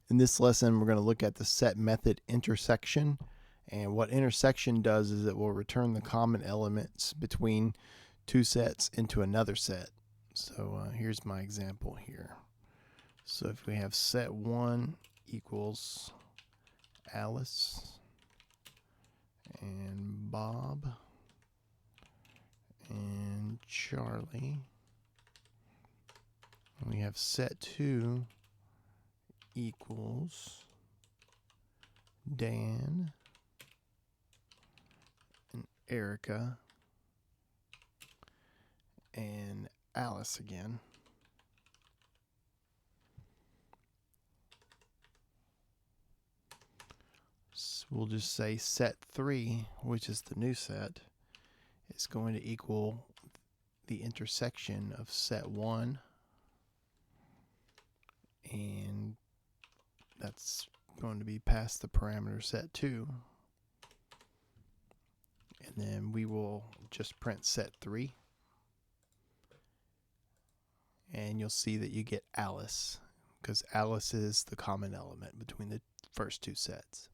In this lesson, we're going to look at the set method intersection. And what intersection does is it will return the common elements between two sets into another set. So here's my example here. So if we have set 1 equals Alice and Bob and Charlie, and we have set 2 equals Dan and Erica and Alice again. So we'll just say set 3, which is the new set, is going to equal the intersection of set 1, and that's going to be past the parameter set 2. And then we will just print set 3. And you'll see that you get Alice, because Alice is the common element between the first two sets.